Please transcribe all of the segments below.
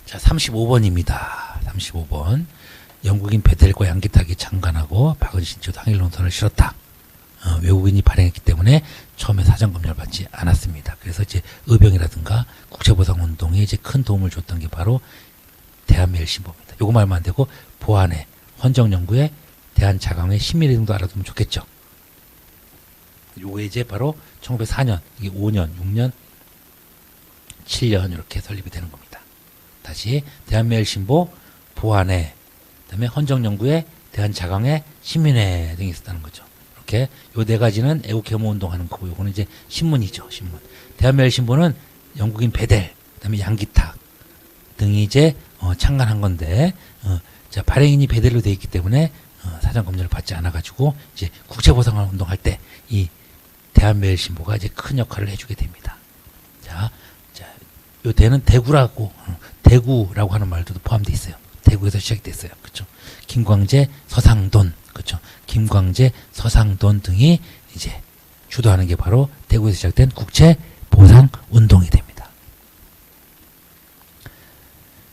자, 35번입니다. 35번. 영국인 베델과 양기탁이 창간하고 박은신 측도 항일 논선을 실었다. 외국인이 발행했기 때문에 처음에 사전 검열을 받지 않았습니다. 그래서 이제 의병이라든가 국제보상운동에 이제 큰 도움을 줬던 게 바로 대한매일신보입니다. 요거 말만 안 되고 보안회, 헌정연구회, 대한자강회, 신민회 등도 알아두면 좋겠죠. 요게 이제 바로 1904년, 이게 5년, 6년, 7년 이렇게 설립이 되는 겁니다. 다시 대한매일신보, 보안회, 그다음에 헌정연구회, 대한자강회, 신민회 등이 있었다는 거죠. 이렇게 요 네 가지는 애국혐오운동하는 거고, 요거는 이제 신문이죠, 신문. 대한매일신보는 영국인 베델, 그다음에 양기탁 등이 이제 창간한 건데, 자 발행인이 베델로 되어 있기 때문에 사전 검열을 받지 않아 가지고 이제 국제보상운동 할 때 이 대한매일신보가 이제 큰 역할을 해주게 됩니다. 자, 요 대는 대구라고 하는 말도 포함되어 있어요. 대구에서 시작됐어요. 그렇죠? 김광재, 서상돈, 그렇죠? 김광재, 서상돈 등이 이제 주도하는 게 바로 대구에서 시작된 국제보상운동이 됩니다.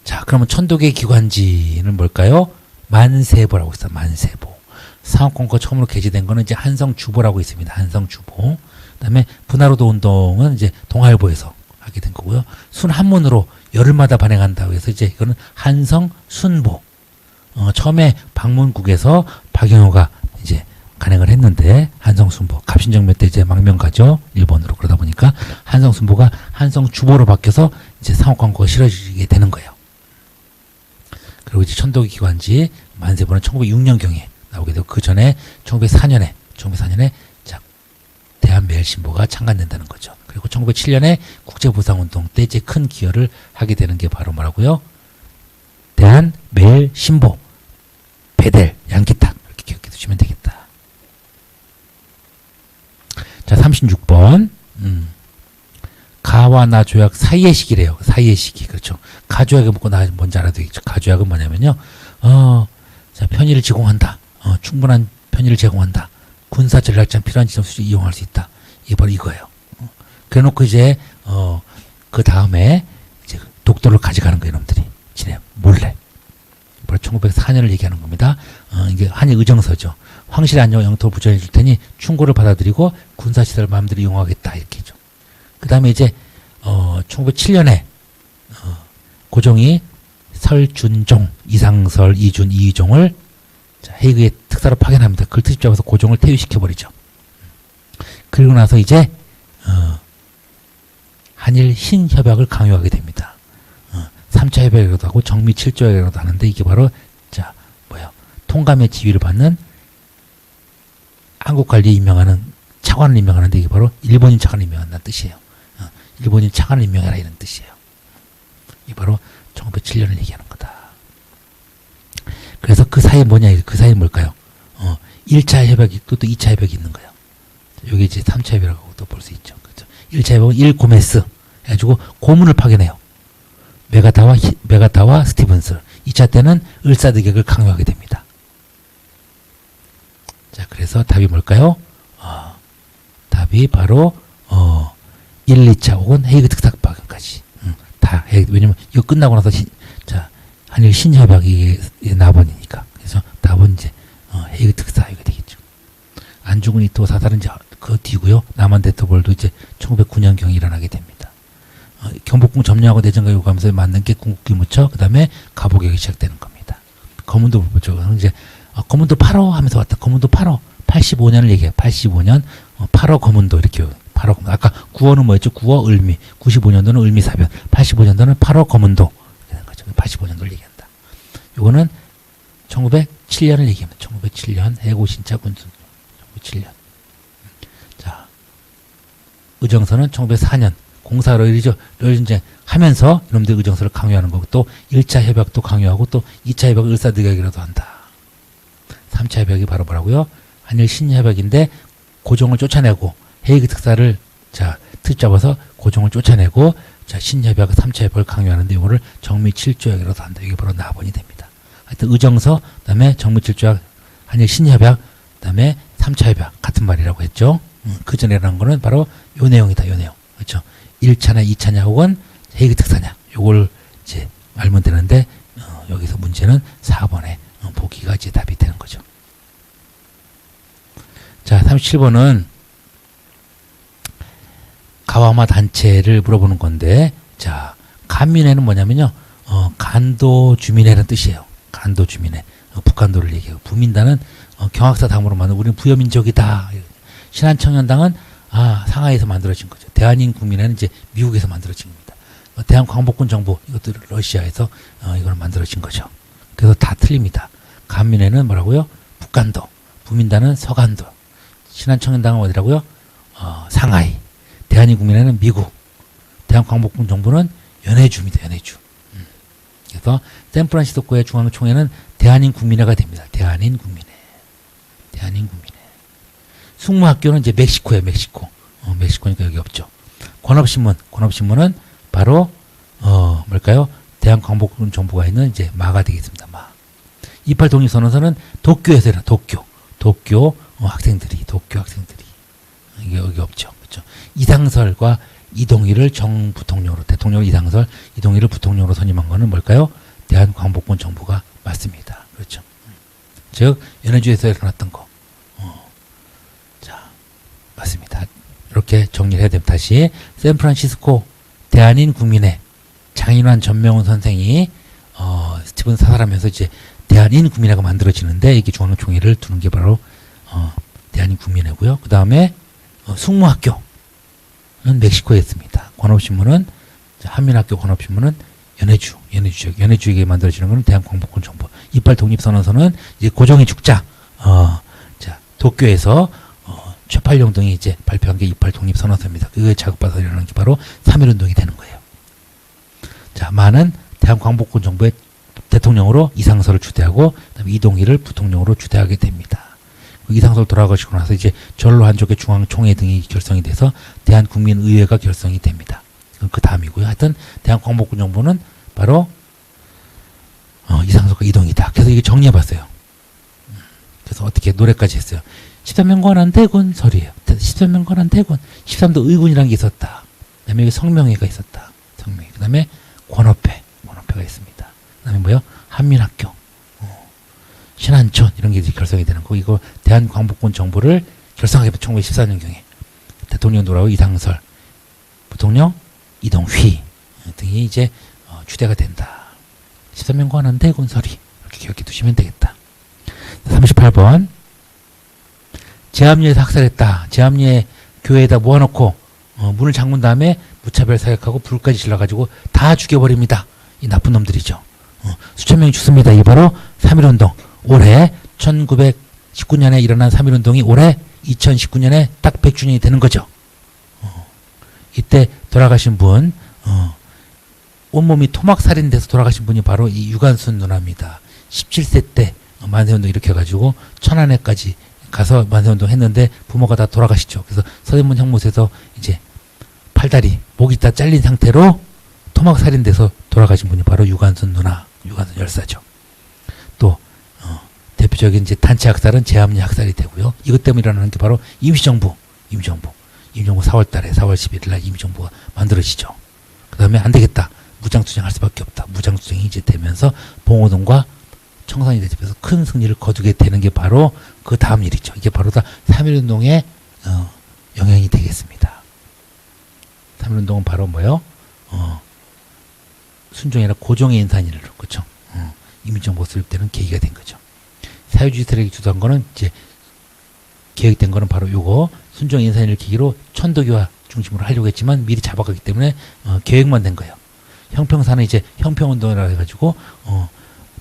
자, 그러면 천도계 기관지는 뭘까요? 만세보라고 있어요. 만세보. 상업권과 처음으로 게재된 거는 이제 한성주보라고 있습니다. 한성주보. 그다음에 분화로도 운동은 이제 동아일보에서 하게 된 거고요. 순한문으로 열흘마다 발행한다고 해서 이제 이거는 한성순보. 처음에 방문국에서 박영호가 이제 간행을 했는데 한성순보. 갑신정변 때 이제 망명가죠. 일본으로. 그러다 보니까 한성순보가 한성주보로 바뀌어서 이제 상업광고가 실어지게 되는 거예요. 그리고 이제 천도기 기관지 만세보는 1906년경에 나오게 되고 그 전에 1904년에 자 대한매일신보가 창간된다는 거죠. 그리고 1907년에 국제보상운동 때 이제 큰 기여를 하게 되는 게 바로 뭐라고요? 대한매일신보, 베델, 양기탁 이렇게 기억해 두시면 되겠다. 자 36번 가와 나 조약 사이의 시기래요. 사이의 시기. 그렇죠. 가조약을 먹고 나 뭔지 알아야 되겠죠. 가조약은 뭐냐면요. 자, 편의를 제공한다. 충분한 편의를 제공한다. 군사 전략장 필요한 지점 수지 이용할 수 있다. 이게 바로 이거예요. 그래 놓고 이제 그 다음에 이제 독도를 가져가는 거예요, 놈들이. 지네 몰래. 바로 1904년을 얘기하는 겁니다. 이게 한일 의정서죠. 황실의 안녕 영토 부전해 줄 테니 충고를 받아들이고 군사 시설을 마음대로 이용하겠다 이렇게죠. 그 다음에 이제 1907년에 고종이 설준종, 이상설, 이준, 이의종을 헤이그의 특사로 파견합니다. 그걸 트집 잡아서 고종을 퇴위시켜버리죠. 그리고 나서 이제 한일 신협약을 강요하게 됩니다. 3차 협약이라도 하고 정미 7조약이라도 하는데 이게 바로 통감의 지위를 받는 한국관리에 임명하는 차관을 임명하는데 이게 바로 일본인 차관을 임명한다는 뜻이에요. 일본인 차관을 임명해라 이런 뜻이에요. 이게 바로 1907년을 얘기하는 거다. 그래서 그 사이에 그 사이에 뭘까요? 1차 협약이 있고 또 2차 협약이 있는 거예요. 여기 이제 3차 협약이라고 또 볼 수 있죠. 그렇죠? 1차 협약은 1고메스 해가지고 고문을 파견해요. 메가타와 스티븐스. 2차 때는 을사득약을 강요하게 됩니다. 자, 그래서 답이 뭘까요? 답이 바로 1, 2차 혹은 헤이그 특사 파견까지. 다 왜냐면 이거 끝나고 나서 자 한일 신협약이 나번이니까. 그래서 답은 이제 헤이그 특사 이거 되겠죠. 안중근 이토 사살은 이제 그 뒤고요. 남한 대토벌도 이제 1909년경에 일어나게 됩니다. 경복궁 점령하고 내정과 요구하면서 만든 게 궁극기무처. 그 다음에 가보격이 시작되는 겁니다. 검은도 불법죠. 이제 검은도 8호 하면서 왔다. 검은도 8호 85년을 얘기해요. 85년 8호 검은도 이렇게 8호 검은도. 아까 9호는 뭐였죠? 9호 을미. 95년도는 을미사변. 85년도는 8호 검은도. 이런 거죠. 85년도를 얘기한다. 요거는 1907년을 얘기합니다. 1907년 해고신차 군순. 1907년. 자, 의정서는 1904년 공사로 이제 하면서 이놈들 의정서를 강요하는 거고 또 1차 협약도 강요하고 또 2차 협약을 을사득약이라도 한다. 3차 협약이 바로 뭐라고요? 한일 신협약인데 고종을 쫓아내고 헤이그 특사를 트집 잡아서 고종을 쫓아내고 신협약 3차 협약을 강요하는데 이거를 정미 7조약이라도 한다. 이게 바로 나번이 됩니다. 하여튼 의정서 그다음에 정미 7조약 한일 신협약 그다음에 3차 협약 같은 말이라고 했죠. 그 전에라는 거는 바로 요 내용이다. 요 내용. 그렇죠? 1차냐 2차냐 혹은 헤이그 특사냐 요걸 이제 알면 돼요. 문제는 4번에 보기가 이제 답이 되는 거죠. 자, 37번은 가와마 단체를 물어보는 건데, 자, 간민회는 뭐냐면요, 간도 주민회라는 뜻이에요. 간도 주민회. 북한도를 얘기하고, 부민단은 경학사 당으로 만든 우리는 부여민족이다. 신한청년당은 상하이에서 만들어진 거죠. 대한인국민회는 이제 미국에서 만들어진 겁니다. 대한광복군 정부, 이것도 러시아에서 이걸 만들어진 거죠. 그래서 다 틀립니다. 간민회는 뭐라고요? 북간도, 부민단은 서간도, 신한청년당은 어디라고요? 상하이, 대한인국민회는 미국, 대한광복군 정부는 연해주입니다. 연해주. 그래서 샌프란시스코의 중앙총회는 대한인국민회가 됩니다. 대한인국민회. 대한인국민회. 숙무학교는 이제 멕시코예요. 멕시코. 멕시코니까 여기 없죠. 권업신문은 바로 뭘까요? 대한광복군 정부가 있는 이제 마가 되겠습니다. 마. 28 독립선언서는 도쿄에서 일어나 도쿄 학생들이 이게 여기 없죠. 그렇죠. 이상설과 이동희를 정부통령으로, 대통령 이상설, 이동희를 부통령으로 선임한 거는 뭘까요? 대한광복군 정부가 맞습니다. 그렇죠. 즉 연해주에서 일어났던 거. 자, 맞습니다. 이렇게 정리를 해야 됩니다. 다시 샌프란시스코 대한인국민회 장인환 전명훈 선생이 스티븐 사살하면서 이제 대한인국민회가 만들어지는데, 이게 중앙총회를 두는 게 바로 대한인국민회고요. 그 다음에 숙무학교는 멕시코에 있습니다. 권업신문은, 한민학교 권업신문은 연해주에게 만들어지는 것은 대한광복군 정부. 28 독립선언서는 이제 고종의 죽자, 자, 도쿄에서 최팔룡 등이 이제 발표한 게 28 독립선언서입니다. 그거에 자극받아서 일어나는 게 바로 3.1운동이 되는 거예요. 자, 마는 대한광복군 정부의 대통령으로 이상설을 주대하고, 그다음에 이동희를 부통령으로 주대하게 됩니다. 이상설 돌아가시고 나서 이제 전로 한족의 중앙총회 등이 결성이 돼서 대한국민의회가 결성이 됩니다. 그 다음이고요. 하여튼 대한광복군 정부는 바로 이상설과 이동희다. 그래서 이게 정리해봤어요. 그래서 어떻게 노래까지 했어요. 13면 관한 대군 설이에요. 13면 관한 대군. 13도 의군이라는 게 있었다. 그 다음에 여기 성명회가 있었다. 성명회. 그 다음에 권업회가 있습니다. 그 다음에 뭐요? 한민학교, 신한촌, 이런 게 결성이 되는 거고, 이거 대한광복군 정부를 결성하게 1914년경에 대통령 돌아오고 이상설, 부통령 이동휘 등이 이제 주대가 된다. 13면 관한 대군 설이. 이렇게 기억해 두시면 되겠다. 38번. 제암리에서 학살했다. 제암리에 교회에다 모아놓고 문을 잠근 다음에 무차별 사격하고 불까지 질러가지고 다 죽여버립니다. 이 나쁜 놈들이죠. 수천 명이 죽습니다. 이게 바로 3.1운동. 올해 1919년에 일어난 3.1운동이 올해 2019년에 딱 100주년이 되는 거죠. 이때 돌아가신 분, 온몸이 토막살인돼서 돌아가신 분이 바로 이 유관순 누나입니다. 17세 때 만세운동 이렇게 해가지고 천안에까지 가서 만세운동 했는데 부모가 다 돌아가시죠. 그래서 서대문 형무소에서 이제 팔다리, 목이 다 잘린 상태로 토막살인돼서 돌아가신 분이 바로 유관순 누나, 유관순 열사죠. 또 대표적인 이제 단체 학살은 제암리 학살이 되고요. 이것 때문에 일어나는 게 바로 임시정부 4월 달에 4월 11일 날 임시정부가 만들어지죠. 그 다음에 안 되겠다. 무장투쟁할 수밖에 없다. 무장투쟁이 이제 되면서 봉오동과 청산이 대집에서 큰 승리를 거두게 되는 게 바로 그 다음 일이죠. 이게 바로 다 3.1운동의 영향이 되겠습니다. 3.1운동은 바로 뭐요? 순종이라 고종의 인산일로, 그렇죠? 임시정부 수립되는 계기가 된 거죠. 사회주의 세력이 주도한 거는 이제 계획된 거는 바로 요거 순종 인산일을 계기로 천도교화 중심으로 하려고 했지만 미리 잡아갔기 때문에 계획만 된 거예요. 형평사는 이제 형평운동이라 해가지고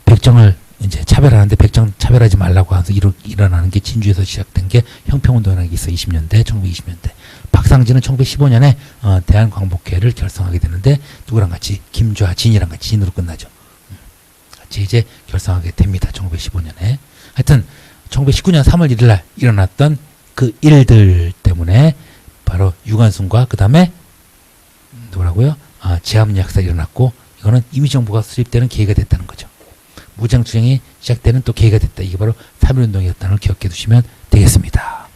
백정을 이제 차별하는데 백정 차별하지 말라고 해서 일어나는 게 진주에서 시작된 게 형평운동이라는 게 있어. 1920년대. 박상진은 1915년에 대한광복회를 결성하게 되는데 누구랑 같이 김좌 진이랑 같이 진으로 끝나죠. 같이 이제 결성하게 됩니다. 1915년에. 하여튼 1919년 3월 1일 날 일어났던 그 일들 때문에 바로 유관순과 그 다음에 누구라고요? 제암리 학살이 일어났고 이거는 임시정부가 수립되는 계기가 됐다는 거죠. 무장투쟁이 시작되는 또 계기가 됐다. 이게 바로 3.1운동이었다는 걸 기억해 두시면 되겠습니다.